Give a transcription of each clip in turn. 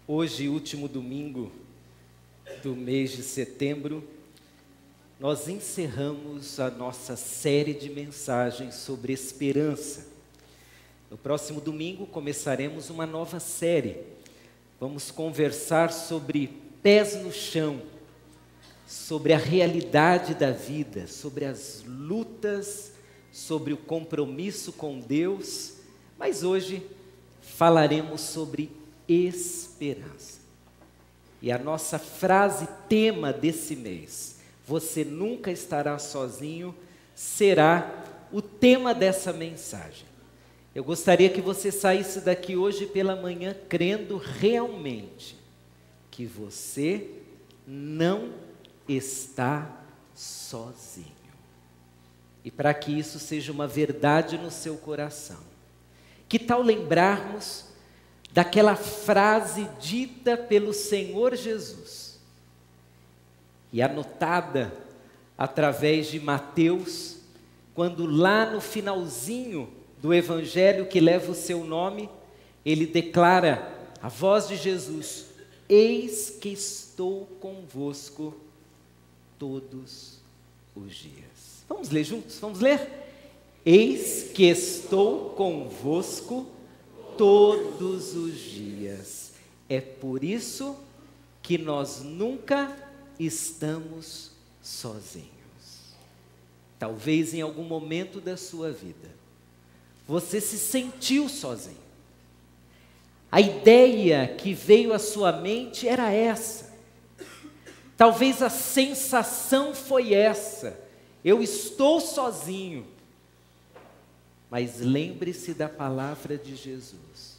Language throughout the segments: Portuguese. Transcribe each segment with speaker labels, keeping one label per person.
Speaker 1: Hoje, último domingo do mês de setembro, nós encerramos a nossa série de mensagens sobre esperança. No próximo domingo começaremos uma nova série. Vamos conversar sobre pés no chão, sobre a realidade da vida, sobre as lutas, sobre o compromisso com Deus, mas hoje falaremos sobre esperança. E a nossa frase tema desse mês, você nunca estará sozinho, será o tema dessa mensagem. Eu gostaria que você saísse daqui hoje pela manhã crendo realmente que você não está sozinho. E para que isso seja uma verdade no seu coração, que tal lembrarmos daquela frase dita pelo Senhor Jesus e anotada através de Mateus, quando lá no finalzinho do evangelho que leva o seu nome, ele declara a voz de Jesus: eis que estou convosco todos os dias. Vamos ler juntos? Vamos ler? Eis que estou convosco todos os dias. É por isso que nós nunca estamos sozinhos. Talvez em algum momento da sua vida você se sentiu sozinho. A ideia que veio à sua mente era essa. Talvez a sensação foi essa: eu estou sozinho. Mas lembre-se da palavra de Jesus: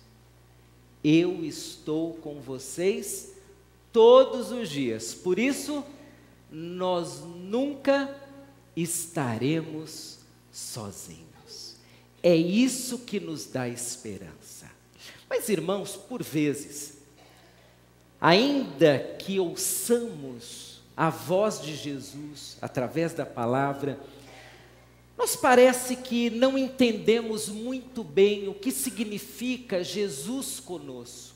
Speaker 1: eu estou com vocês todos os dias. Por isso, nós nunca estaremos sozinhos. É isso que nos dá esperança. Mas, irmãos, por vezes, ainda que ouçamos a voz de Jesus através da palavra, nos parece que não entendemos muito bem o que significa Jesus conosco.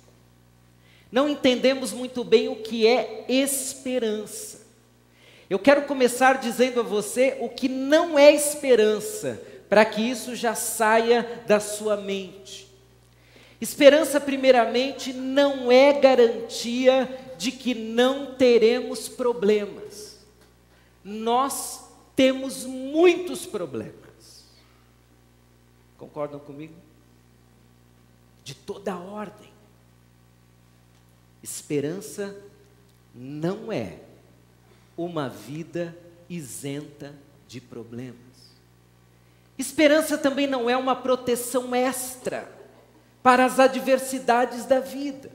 Speaker 1: Não entendemos muito bem o que é esperança. Eu quero começar dizendo a você o que não é esperança, para que isso já saia da sua mente. Esperança, primeiramente, não é garantia de que não teremos problemas. Nós temos muitos problemas. Concordam comigo? De toda ordem. Esperança não é uma vida isenta de problemas. Esperança também não é uma proteção extra para as adversidades da vida.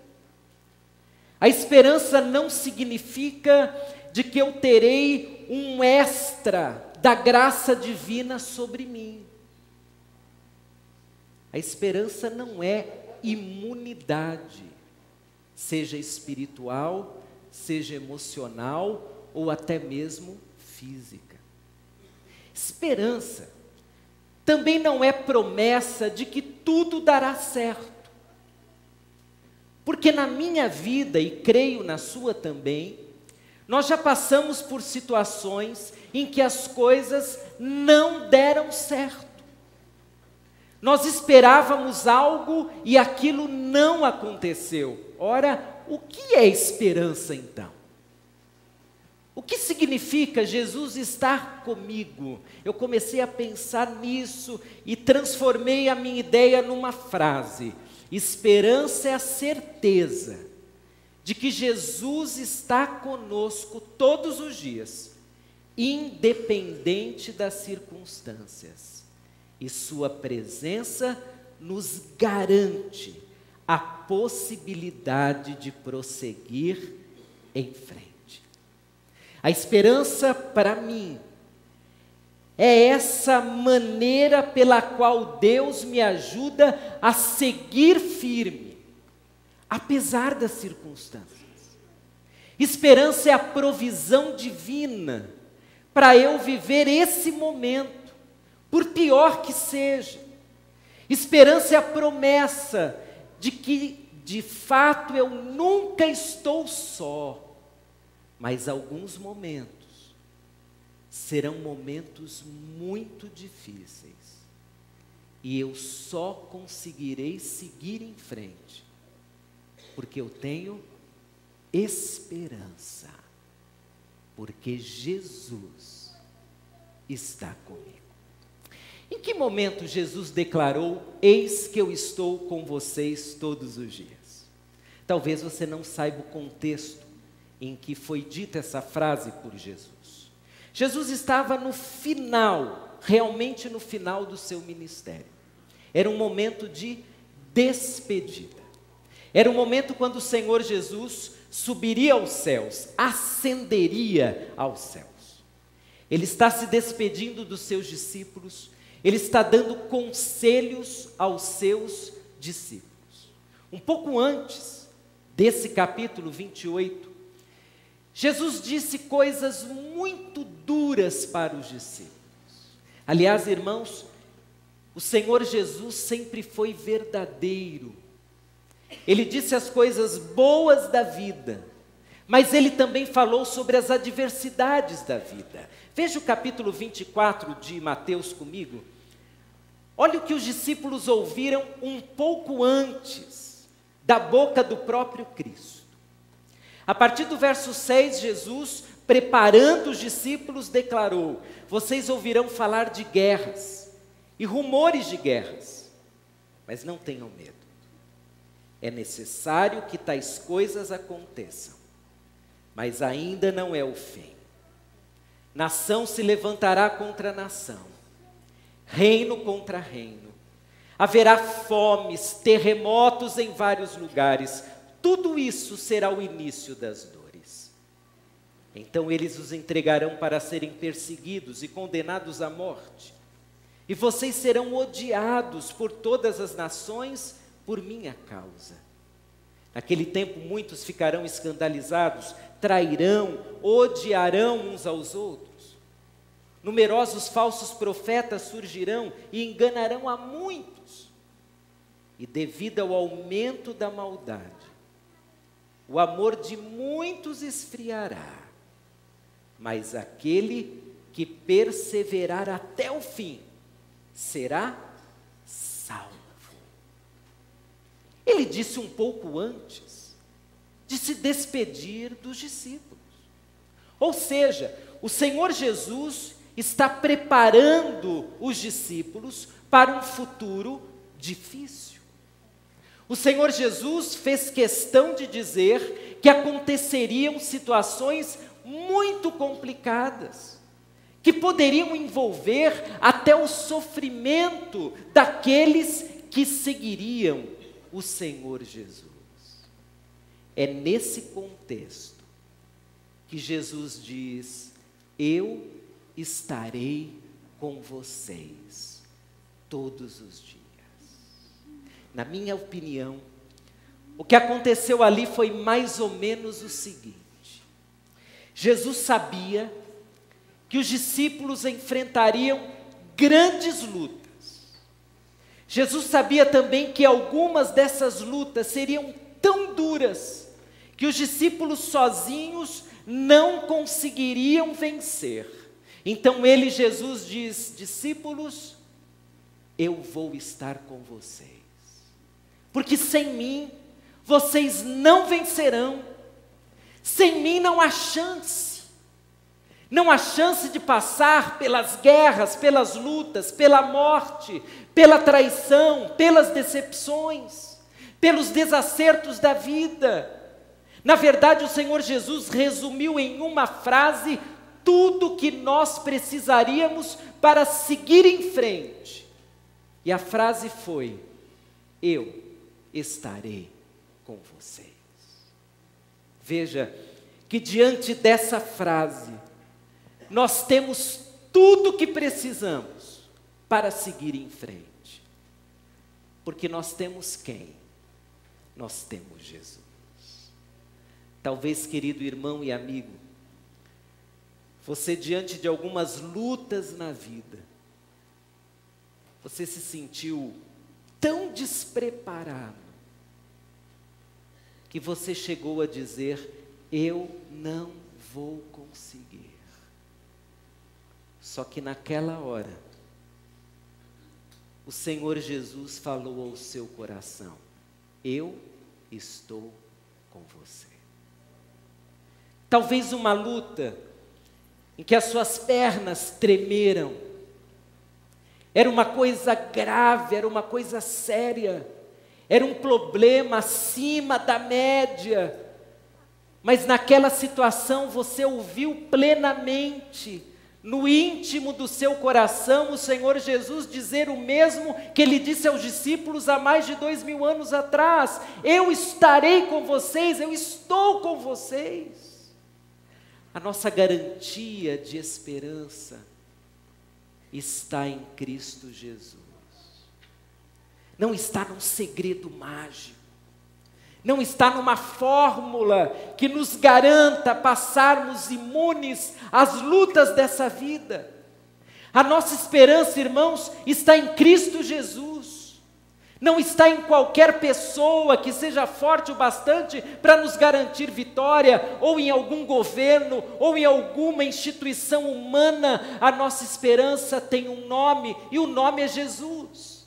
Speaker 1: A esperança não significa de que eu terei um extra da graça divina sobre mim. A esperança não é imunidade, seja espiritual, seja emocional ou até mesmo física. Esperança também não é promessa de que tudo dará certo. Porque na minha vida, e creio na sua também, nós já passamos por situações em que as coisas não deram certo. Nós esperávamos algo e aquilo não aconteceu. Ora, o que é esperança então? O que significa Jesus estar comigo? Eu comecei a pensar nisso e transformei a minha ideia numa frase: esperança é a certeza de que Jesus está conosco todos os dias, independente das circunstâncias. E sua presença nos garante a possibilidade de prosseguir em frente. A esperança, para mim, é essa maneira pela qual Deus me ajuda a seguir firme, apesar das circunstâncias. Esperança é a provisão divina para eu viver esse momento, por pior que seja. Esperança é a promessa de que de fato eu nunca estou só, mas alguns momentos serão momentos muito difíceis, e eu só conseguirei seguir em frente, porque eu tenho esperança, porque Jesus está comigo. Em que momento Jesus declarou: eis que eu estou com vocês todos os dias? Talvez você não saiba o contexto em que foi dita essa frase por Jesus. Jesus estava no final, realmente no final do seu ministério. Era um momento de despedida. Era um momento quando o Senhor Jesus subiria aos céus, ascenderia aos céus. Ele está se despedindo dos seus discípulos, ele está dando conselhos aos seus discípulos. Um pouco antes desse capítulo 28, Jesus disse coisas muito duras para os discípulos. Aliás, irmãos, o Senhor Jesus sempre foi verdadeiro. Ele disse as coisas boas da vida, mas ele também falou sobre as adversidades da vida. Veja o capítulo 24 de Mateus comigo. Olha o que os discípulos ouviram um pouco antes da boca do próprio Cristo. A partir do verso 6, Jesus, preparando os discípulos, declarou: vocês ouvirão falar de guerras e rumores de guerras, mas não tenham medo. É necessário que tais coisas aconteçam, mas ainda não é o fim. Nação se levantará contra nação, reino contra reino. Haverá fomes, terremotos em vários lugares. Tudo isso será o início das dores. Então eles os entregarão para serem perseguidos e condenados à morte. E vocês serão odiados por todas as nações por minha causa. Naquele tempo muitos ficarão escandalizados, trairão, odiarão uns aos outros. Numerosos falsos profetas surgirão e enganarão a muitos. E devido ao aumento da maldade, o amor de muitos esfriará. Mas aquele que perseverar até o fim será salvo. Ele disse um pouco antes de se despedir dos discípulos. Ou seja, o Senhor Jesus está preparando os discípulos para um futuro difícil. O Senhor Jesus fez questão de dizer que aconteceriam situações muito complicadas, que poderiam envolver até o sofrimento daqueles que seguiriam o Senhor Jesus. É nesse contexto que Jesus diz: eu estarei com vocês todos os dias. Na minha opinião, o que aconteceu ali foi mais ou menos o seguinte: Jesus sabia que os discípulos enfrentariam grandes lutas. Jesus sabia também que algumas dessas lutas seriam tão duras que os discípulos sozinhos não conseguiriam vencer. Então ele, Jesus, diz: discípulos, eu vou estar com vocês, porque sem mim vocês não vencerão. Sem mim não há chance. Não há chance de passar pelas guerras, pelas lutas, pela morte, pela traição, pelas decepções, pelos desacertos da vida. Na verdade, o Senhor Jesus resumiu em uma frase tudo o que nós precisaríamos para seguir em frente. E a frase foi: eu estarei com vocês. Veja que diante dessa frase, nós temos tudo o que precisamos para seguir em frente. Porque nós temos quem? Nós temos Jesus. Talvez, querido irmão e amigo, você diante de algumas lutas na vida, você se sentiu tão despreparado, que você chegou a dizer: eu não vou conseguir. Só que naquela hora, o Senhor Jesus falou ao seu coração: eu estou com você. Talvez uma luta em que as suas pernas tremeram, era uma coisa grave, era uma coisa séria, era um problema acima da média, mas naquela situação você ouviu plenamente, no íntimo do seu coração, o Senhor Jesus dizer o mesmo que Ele disse aos discípulos há mais de 2000 anos atrás: eu estarei com vocês, eu estou com vocês. A nossa garantia de esperança está em Cristo Jesus. Não está num segredo mágico, não está numa fórmula que nos garanta passarmos imunes às lutas dessa vida. A nossa esperança, irmãos, está em Cristo Jesus. Não está em qualquer pessoa que seja forte o bastante para nos garantir vitória, ou em algum governo, ou em alguma instituição humana. A nossa esperança tem um nome, e o nome é Jesus.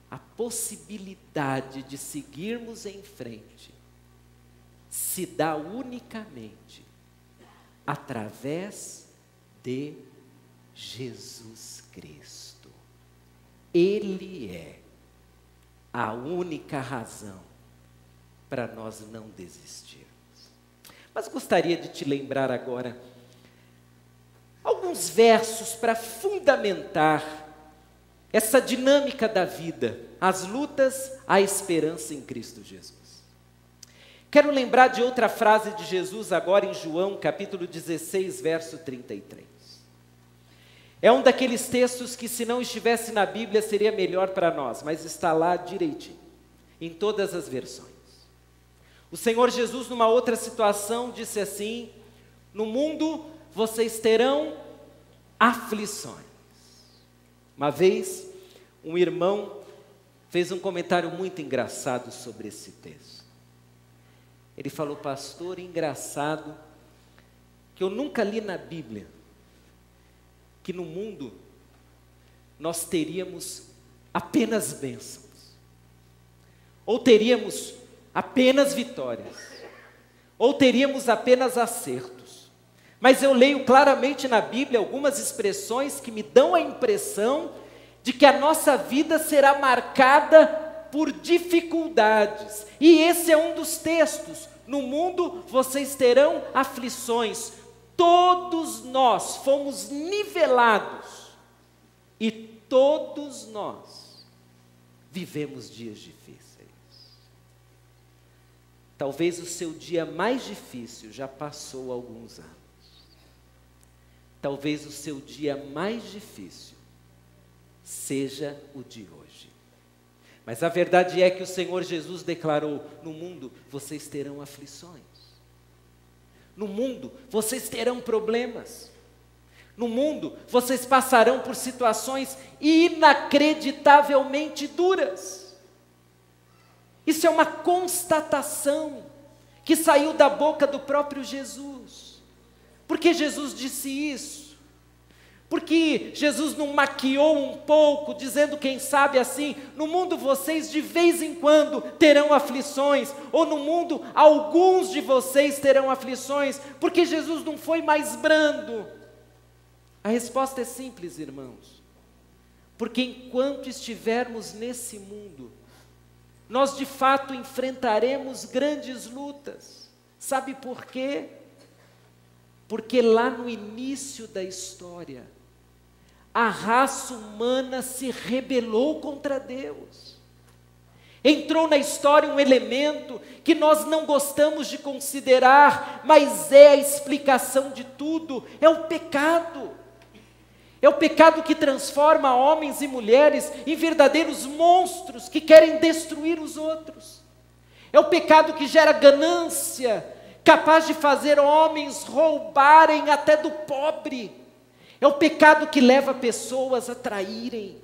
Speaker 1: A possibilidade de seguirmos em frente se dá unicamente através de Jesus Cristo. Ele é a única razão para nós não desistirmos. Mas gostaria de te lembrar agora alguns versos para fundamentar essa dinâmica da vida, as lutas, a esperança em Cristo Jesus. Quero lembrar de outra frase de Jesus agora em João, capítulo 16, verso 33. É um daqueles textos que, se não estivesse na Bíblia, seria melhor para nós, mas está lá direitinho, em todas as versões. O Senhor Jesus, numa outra situação, disse assim: no mundo vocês terão aflições. Uma vez, um irmão fez um comentário muito engraçado sobre esse texto. Ele falou: pastor, engraçado, que eu nunca li na Bíblia que no mundo nós teríamos apenas bênçãos, ou teríamos apenas vitórias, ou teríamos apenas acertos. Mas eu leio claramente na Bíblia algumas expressões que me dão a impressão de que a nossa vida será marcada por dificuldades. E esse é um dos textos: no mundo vocês terão aflições. Todos nós fomos nivelados e todos nós vivemos dias difíceis. Talvez o seu dia mais difícil já passou há alguns anos. Talvez o seu dia mais difícil seja o de hoje. Mas a verdade é que o Senhor Jesus declarou: no mundo vocês terão aflições. No mundo vocês terão problemas. No mundo vocês passarão por situações inacreditavelmente duras. Isso é uma constatação que saiu da boca do próprio Jesus. Por que Jesus disse isso? Porque Jesus não maquiou um pouco, dizendo, quem sabe assim: no mundo vocês de vez em quando terão aflições, ou no mundo alguns de vocês terão aflições, porque Jesus não foi mais brando. A resposta é simples, irmãos, porque enquanto estivermos nesse mundo, nós de fato enfrentaremos grandes lutas. Sabe por quê? Porque lá no início da história, a raça humana se rebelou contra Deus. Entrou na história um elemento que nós não gostamos de considerar, mas é a explicação de tudo: é o pecado. É o pecado que transforma homens e mulheres em verdadeiros monstros que querem destruir os outros. É o pecado que gera ganância, capaz de fazer homens roubarem até do pobre. É o pecado que leva pessoas a traírem.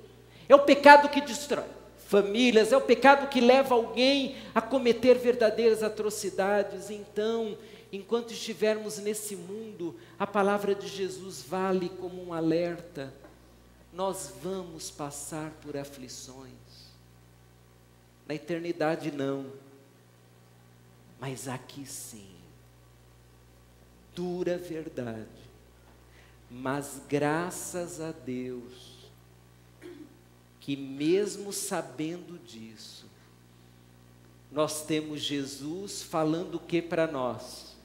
Speaker 1: É o pecado que destrói famílias, é o pecado que leva alguém a cometer verdadeiras atrocidades. Então, enquanto estivermos nesse mundo, a palavra de Jesus vale como um alerta. Nós vamos passar por aflições. Na eternidade não, mas aqui sim. Dura verdade, mas graças a Deus, que mesmo sabendo disso, nós temos Jesus falando o que para nós?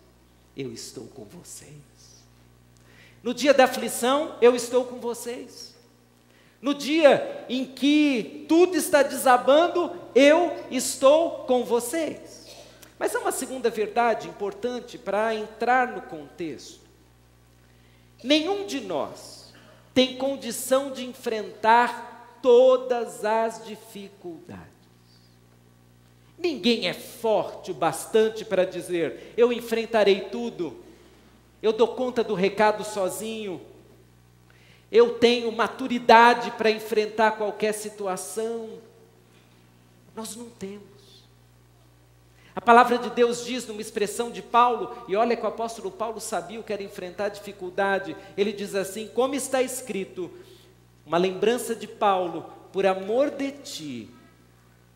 Speaker 1: Eu estou com vocês. No dia da aflição, eu estou com vocês. No dia em que tudo está desabando, eu estou com vocês. Mas há uma segunda verdade importante para entrar no contexto. Nenhum de nós tem condição de enfrentar todas as dificuldades. Ninguém é forte o bastante para dizer, eu enfrentarei tudo, eu dou conta do recado sozinho, eu tenho maturidade para enfrentar qualquer situação. Nós não temos. A palavra de Deus diz numa expressão de Paulo, e olha que o apóstolo Paulo sabia o que era enfrentar a dificuldade, ele diz assim, como está escrito, uma lembrança de Paulo, por amor de ti,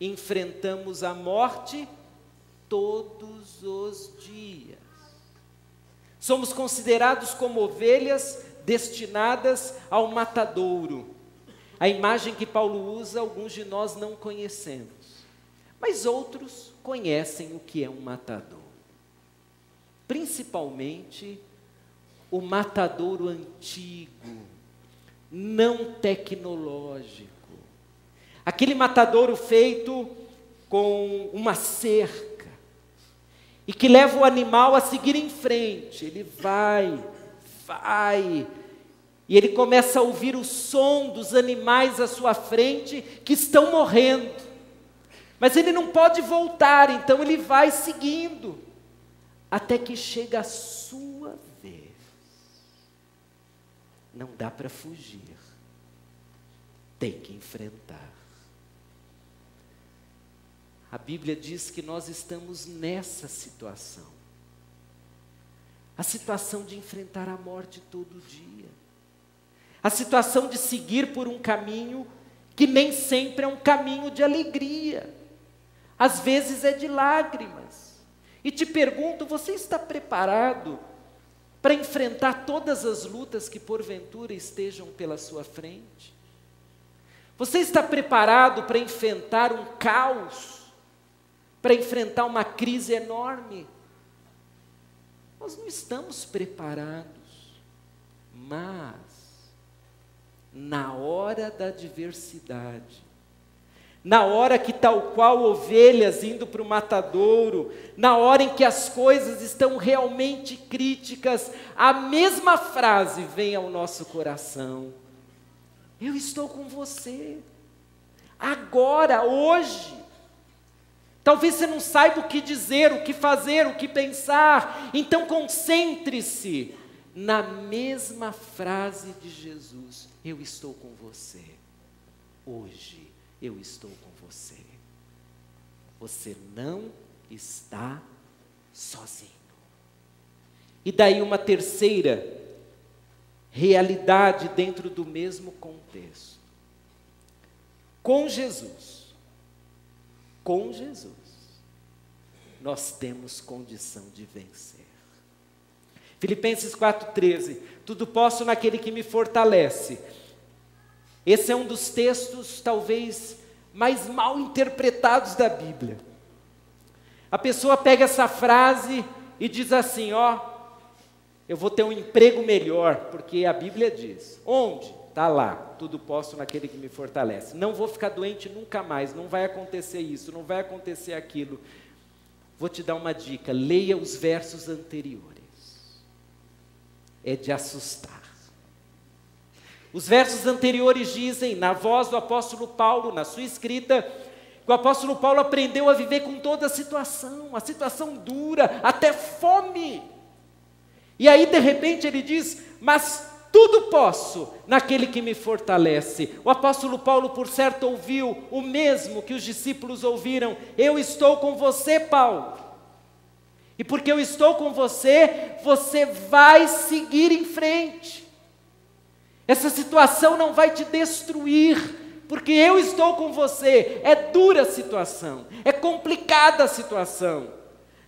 Speaker 1: enfrentamos a morte todos os dias. Somos considerados como ovelhas destinadas ao matadouro. A imagem que Paulo usa, alguns de nós não conhecemos, mas outros conhecem o que é um matadouro. Principalmente o matadouro antigo, não tecnológico. Aquele matadouro feito com uma cerca e que leva o animal a seguir em frente. Ele vai, e ele começa a ouvir o som dos animais à sua frente que estão morrendo. Mas ele não pode voltar, então ele vai seguindo, até que chega a sua vez. Não dá para fugir, tem que enfrentar. A Bíblia diz que nós estamos nessa situação. A situação de enfrentar a morte todo dia. A situação de seguir por um caminho que nem sempre é um caminho de alegria. Às vezes é de lágrimas. E te pergunto, você está preparado para enfrentar todas as lutas que porventura estejam pela sua frente? Você está preparado para enfrentar um caos? Para enfrentar uma crise enorme? Nós não estamos preparados, mas na hora da adversidade, na hora que tal qual ovelhas indo para o matadouro, na hora em que as coisas estão realmente críticas, a mesma frase vem ao nosso coração: eu estou com você, agora, hoje. Talvez você não saiba o que dizer, o que fazer, o que pensar, então concentre-se na mesma frase de Jesus: eu estou com você, hoje eu estou com você. Você não está sozinho. E daí uma terceira realidade dentro do mesmo contexto. Com Jesus, nós temos condição de vencer. Filipenses 4,13, tudo posso naquele que me fortalece. Esse é um dos textos talvez mais mal interpretados da Bíblia. A pessoa pega essa frase e diz assim, eu vou ter um emprego melhor, porque a Bíblia diz, onde? Está lá, tudo posso naquele que me fortalece. Não vou ficar doente nunca mais, não vai acontecer isso, não vai acontecer aquilo. Vou te dar uma dica, leia os versos anteriores. É de assustar. Os versos anteriores dizem, na voz do apóstolo Paulo, na sua escrita, que o apóstolo Paulo aprendeu a viver com toda a situação dura, até fome. E aí de repente ele diz, mas tudo posso naquele que me fortalece. O apóstolo Paulo, por certo, ouviu o mesmo que os discípulos ouviram: eu estou com você, Paulo. E porque eu estou com você, você vai seguir em frente. Essa situação não vai te destruir, porque eu estou com você. É dura a situação, é complicada a situação.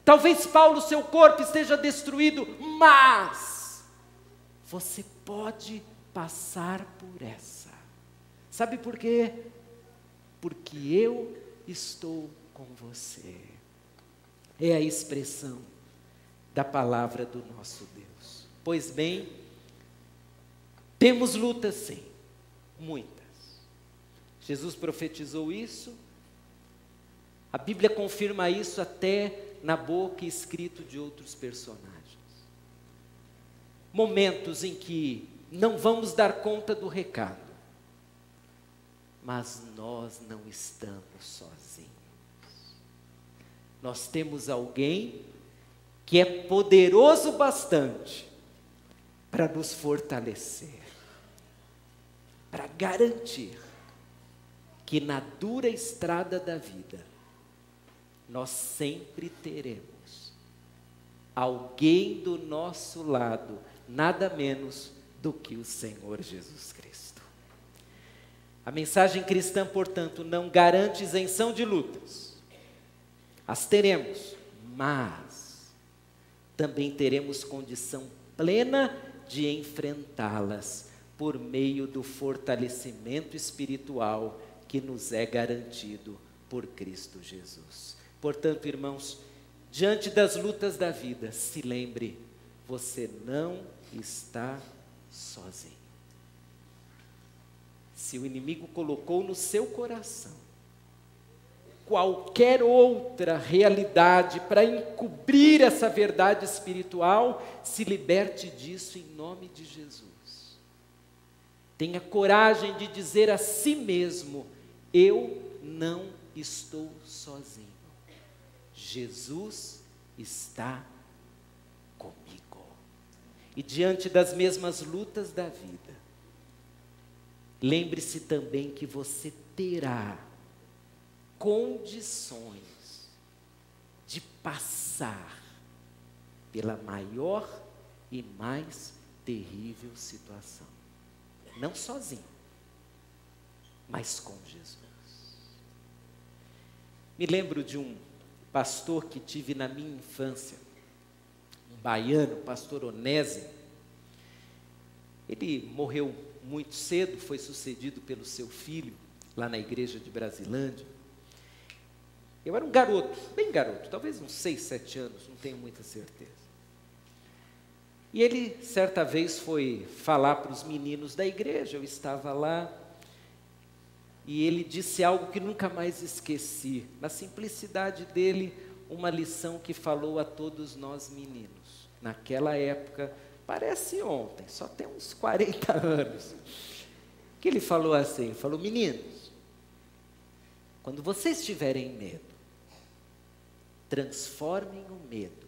Speaker 1: Talvez, Paulo, seu corpo esteja destruído, mas você pode passar por essa. Sabe por quê? Porque eu estou com você. É a expressão da palavra do nosso Deus. Pois bem, temos lutas sim, muitas. Jesus profetizou isso, a Bíblia confirma isso até na boca e escrito de outros personagens. Momentos em que não vamos dar conta do recado, mas nós não estamos sozinhos. Nós temos alguém que é poderoso bastante para nos fortalecer, para garantir que na dura estrada da vida, nós sempre teremos alguém do nosso lado, nada menos do que o Senhor Jesus Cristo. A mensagem cristã, portanto, não garante isenção de lutas. As teremos, mas também teremos condição plena de enfrentá-las por meio do fortalecimento espiritual que nos é garantido por Cristo Jesus. Portanto, irmãos, diante das lutas da vida, se lembre, você não está sozinho. Se o inimigo colocou no seu coração qualquer outra realidade para encobrir essa verdade espiritual, se liberte disso em nome de Jesus. Tenha coragem de dizer a si mesmo: eu não estou sozinho. Jesus está comigo. E diante das mesmas lutas da vida, lembre-se também que você terá condições de passar pela maior e mais terrível situação. Não sozinho, mas com Jesus. Me lembro de um pastor que tive na minha infância, um baiano, pastor Onésimo. Ele morreu muito cedo, foi sucedido pelo seu filho, lá na igreja de Brasilândia. Eu era um garoto, bem garoto, talvez uns 6, 7 anos, não tenho muita certeza. E ele, certa vez, foi falar para os meninos da igreja, eu estava lá, e ele disse algo que nunca mais esqueci, na simplicidade dele, uma lição que falou a todos nós meninos. Naquela época, parece ontem, só tem uns 40 anos, que ele falou assim, falou: meninos, quando vocês tiverem medo, transformem o medo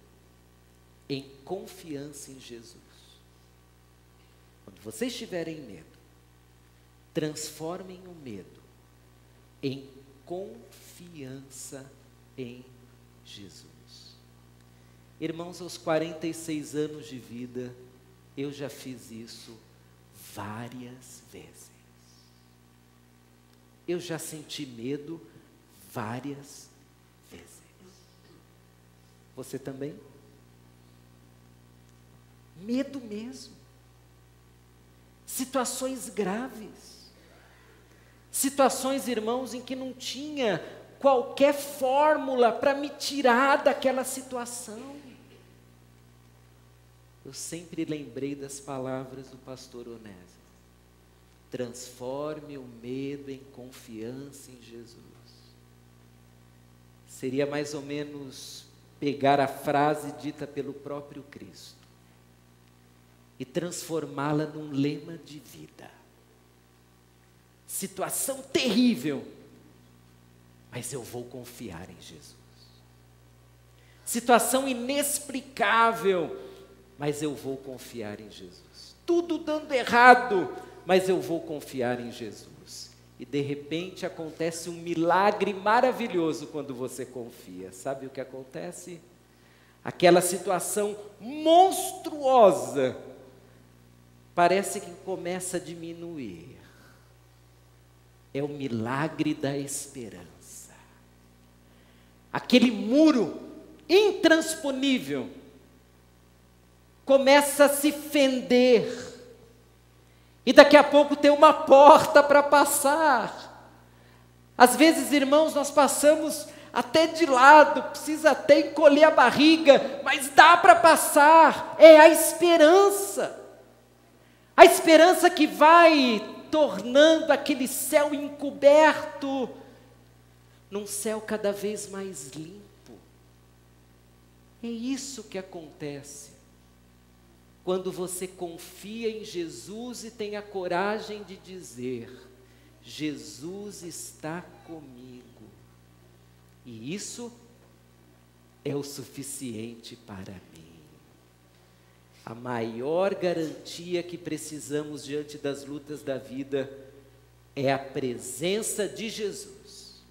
Speaker 1: em confiança em Jesus. Quando vocês tiverem medo, transformem o medo em confiança em Jesus. Irmãos, aos 46 anos de vida, eu já fiz isso várias vezes. Eu já senti medo várias vezes. Você também? Medo mesmo. Situações graves. Situações, irmãos, em que não tinha qualquer fórmula para me tirar daquela situação. Eu sempre lembrei das palavras do pastor Onésimo: transforme o medo em confiança em Jesus. Seria mais ou menos pegar a frase dita pelo próprio Cristo e transformá-la num lema de vida. Situação terrível, mas eu vou confiar em Jesus. Situação inexplicável, mas eu vou confiar em Jesus. Tudo dando errado, mas eu vou confiar em Jesus. E de repente acontece um milagre maravilhoso quando você confia. Sabe o que acontece? Aquela situação monstruosa parece que começa a diminuir. É o milagre da esperança. Aquele muro intransponível começa a se fender, e daqui a pouco tem uma porta para passar. Às vezes, irmãos, nós passamos até de lado, precisa até encolher a barriga, mas dá para passar. É a esperança que vai tornando aquele céu encoberto num céu cada vez mais limpo. É isso que acontece quando você confia em Jesus e tem a coragem de dizer: Jesus está comigo. E isso é o suficiente para mim. A maior garantia que precisamos diante das lutas da vida é a presença de Jesus.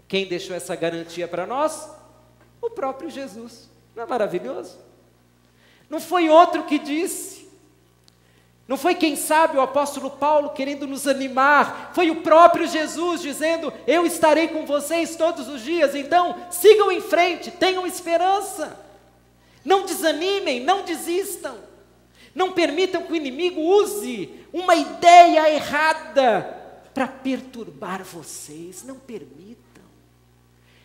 Speaker 1: Quem deixou essa garantia para nós? O próprio Jesus. Não é maravilhoso? Não foi outro que disse. Não foi, quem sabe, o apóstolo Paulo querendo nos animar. Foi o próprio Jesus dizendo: eu estarei com vocês todos os dias. Então, sigam em frente, tenham esperança. Não desanimem, não desistam. Não permitam que o inimigo use uma ideia errada para perturbar vocês. Não permitam.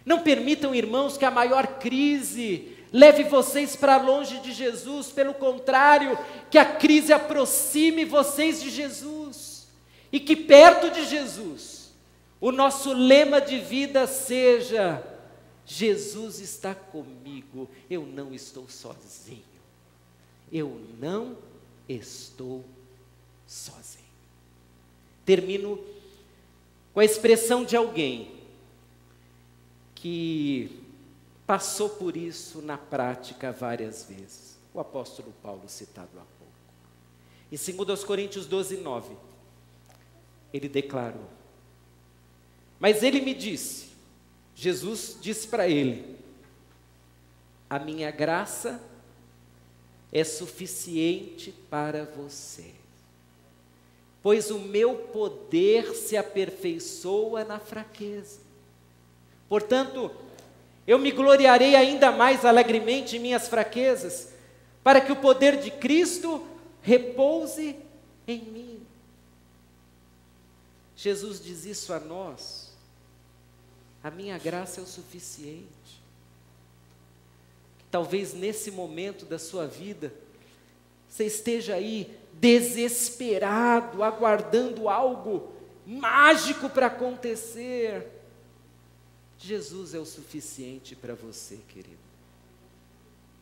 Speaker 1: Não permitam, irmãos, que a maior crise leve vocês para longe de Jesus. Pelo contrário, que a crise aproxime vocês de Jesus. E que perto de Jesus, o nosso lema de vida seja: Jesus está comigo, eu não estou sozinho. Eu não estou sozinho. Termino com a expressão de alguém que passou por isso na prática várias vezes. O apóstolo Paulo, citado há pouco. Em 2 Coríntios 12, 9, ele declarou: mas ele me disse, Jesus disse para ele: a minha graça é suficiente para você, pois o meu poder se aperfeiçoa na fraqueza. Portanto, eu me gloriarei ainda mais alegremente em minhas fraquezas, para que o poder de Cristo repouse em mim. Jesus diz isso a nós: a minha graça é o suficiente. Talvez nesse momento da sua vida, você esteja aí desesperado, aguardando algo mágico para acontecer. Jesus é o suficiente para você, querido.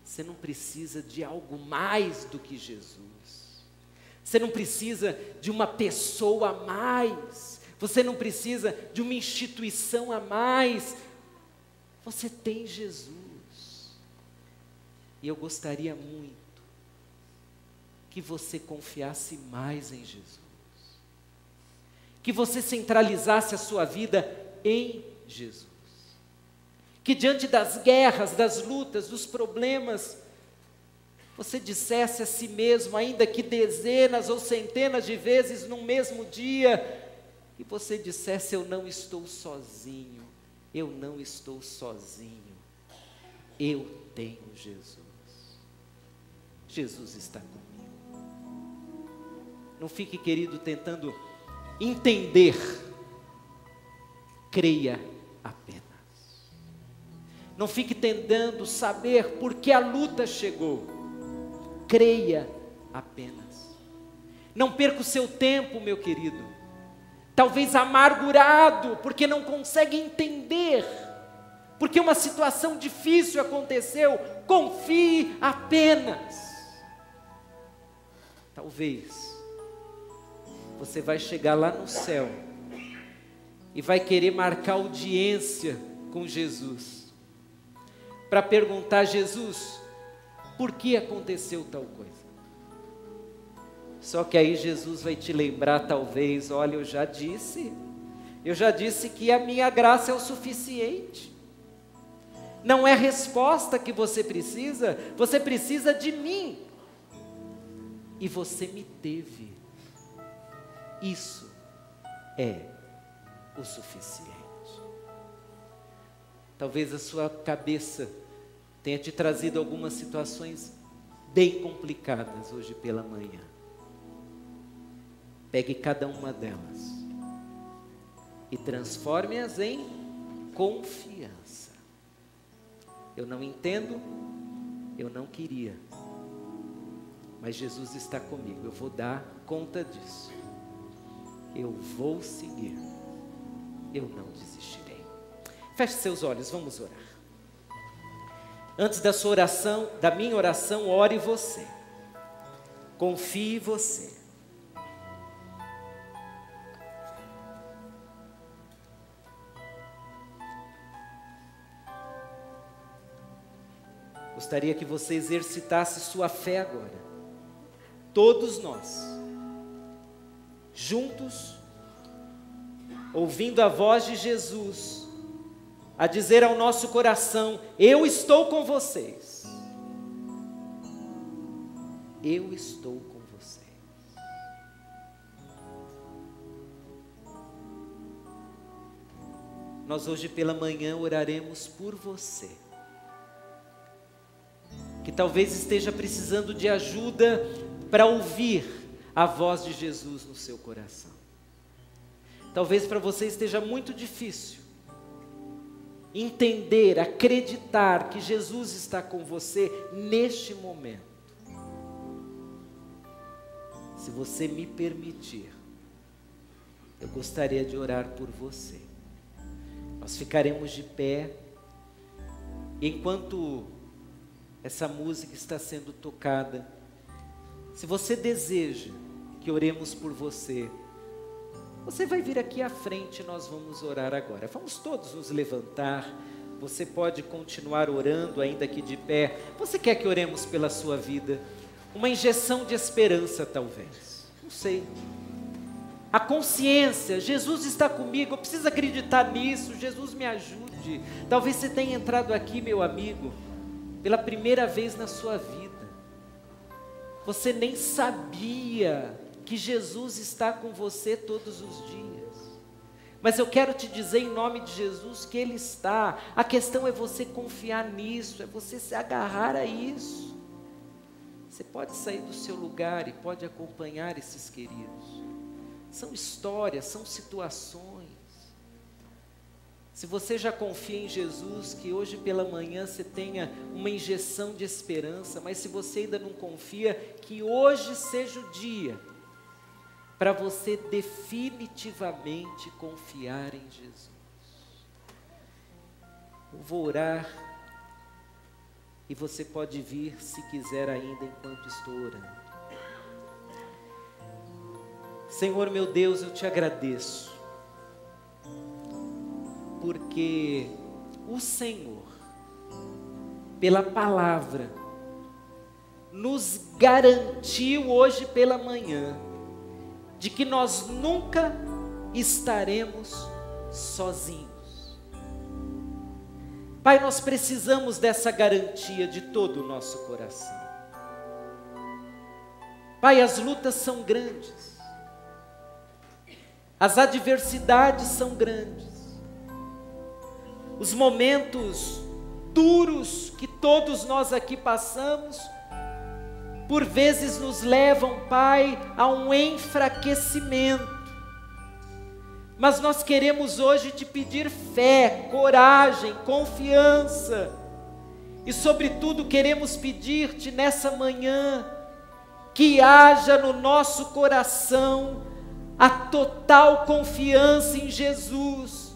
Speaker 1: Você não precisa de algo mais do que Jesus. Você não precisa de uma pessoa a mais. Você não precisa de uma instituição a mais. Você tem Jesus. E eu gostaria muito que você confiasse mais em Jesus. Que você centralizasse a sua vida em Jesus. Que diante das guerras, das lutas, dos problemas, você dissesse a si mesmo, ainda que dezenas ou centenas de vezes num mesmo dia, e você dissesse: eu não estou sozinho, eu não estou sozinho, eu tenho Jesus. Jesus está comigo. Não fique, querido, tentando entender, creia apenas. Não fique tentando saber por que a luta chegou. Creia apenas. Não perca o seu tempo, meu querido. Talvez amargurado, porque não consegue entender, porque uma situação difícil aconteceu. Confie apenas. Talvez você vai chegar lá no céu e vai querer marcar audiência com Jesus, para perguntar: Jesus, por que aconteceu tal coisa. Só que aí Jesus vai te lembrar talvez, olha, eu já disse que a minha graça é o suficiente. Não é resposta que você precisa de mim. E você me teve. Isso é o suficiente. Talvez a sua cabeça tenha te trazido algumas situações bem complicadas hoje pela manhã. Pegue cada uma delas e transforme-as em confiança. Eu não entendo, eu não queria, mas Jesus está comigo, eu vou dar conta disso. Eu vou seguir, eu não desistirei. Feche seus olhos, vamos orar. Antes da sua oração, da minha oração, ore você. Confie você. Gostaria que você exercitasse sua fé agora. Todos nós, juntos, ouvindo a voz de Jesus, a dizer ao nosso coração: eu estou com vocês. Eu estou com vocês. Nós hoje pela manhã oraremos por você, que talvez esteja precisando de ajuda para ouvir a voz de Jesus no seu coração. Talvez para você esteja muito difícil entender, acreditar que Jesus está com você neste momento. Se você me permitir, eu gostaria de orar por você. Nós ficaremos de pé, enquanto essa música está sendo tocada. Se você deseja que oremos por você, você vai vir aqui à frente e nós vamos orar agora. Vamos todos nos levantar. Você pode continuar orando ainda aqui de pé. Você quer que oremos pela sua vida? Uma injeção de esperança talvez, não sei. A consciência, Jesus está comigo, eu preciso acreditar nisso, Jesus me ajude. Talvez você tenha entrado aqui, meu amigo, pela primeira vez na sua vida. Você nem sabia que Jesus está com você todos os dias. Mas eu quero te dizer em nome de Jesus que Ele está. A questão é você confiar nisso, é você se agarrar a isso. Você pode sair do seu lugar e pode acompanhar esses queridos. São histórias, são situações. Se você já confia em Jesus, que hoje pela manhã você tenha uma injeção de esperança, mas se você ainda não confia, que hoje seja o dia para você definitivamente confiar em Jesus. Eu vou orar e você pode vir se quiser ainda enquanto estou orando. Senhor meu Deus, eu te agradeço, porque o Senhor, pela palavra, nos garantiu hoje pela manhã, de que nós nunca estaremos sozinhos. Pai, nós precisamos dessa garantia de todo o nosso coração. Pai, as lutas são grandes, as adversidades são grandes, os momentos duros que todos nós aqui passamos, por vezes nos levam, Pai, a um enfraquecimento. Mas nós queremos hoje te pedir fé, coragem, confiança. E sobretudo queremos pedir-te nessa manhã, que haja no nosso coração a total confiança em Jesus.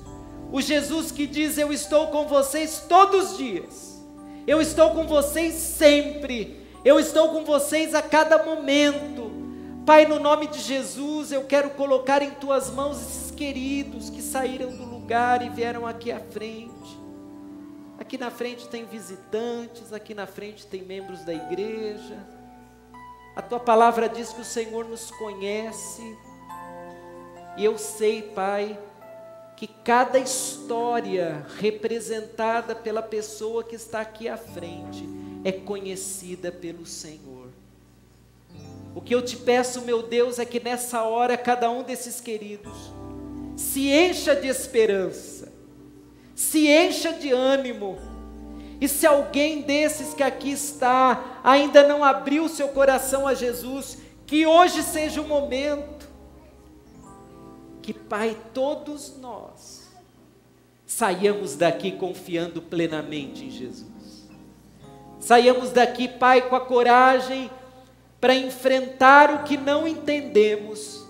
Speaker 1: O Jesus que diz: eu estou com vocês todos os dias. Eu estou com vocês sempre. Eu estou com vocês a cada momento. Pai, no nome de Jesus, eu quero colocar em tuas mãos esses queridos que saíram do lugar e vieram aqui à frente. Aqui na frente tem visitantes, aqui na frente tem membros da igreja. A tua palavra diz que o Senhor nos conhece. E eu sei, Pai, que cada história representada pela pessoa que está aqui à frente é conhecida pelo Senhor. O que eu te peço, meu Deus, é que nessa hora cada um desses queridos se encha de esperança, se encha de ânimo. E se alguém desses que aqui está ainda não abriu seu coração a Jesus, que hoje seja o momento. Que, Pai, todos nós saiamos daqui confiando plenamente em Jesus. Saiamos daqui, Pai, com a coragem para enfrentar o que não entendemos,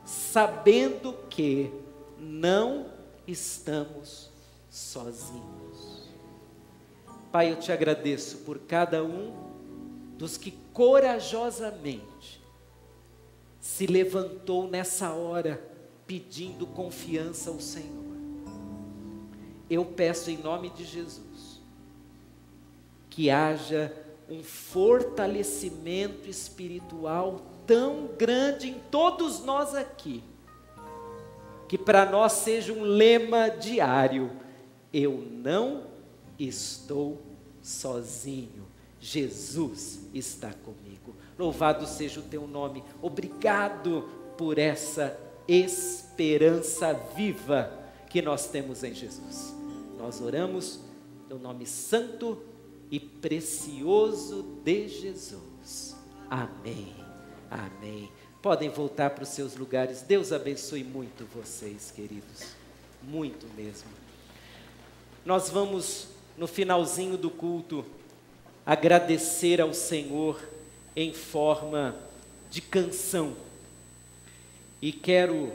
Speaker 1: sabendo que não estamos sozinhos. Pai, eu te agradeço por cada um dos que corajosamente se levantou nessa hora pedindo confiança ao Senhor. Eu peço em nome de Jesus que haja um fortalecimento espiritual tão grande em todos nós aqui, que para nós seja um lema diário: eu não estou sozinho, Jesus está comigo. Louvado seja o teu nome. Obrigado por essa esperança viva que nós temos em Jesus. Nós oramos no nome santo e precioso de Jesus. Amém. Amém. Podem voltar para os seus lugares. Deus abençoe muito vocês, queridos. Muito mesmo. Nós vamos, no finalzinho do culto, agradecer ao Senhor em forma de canção. E quero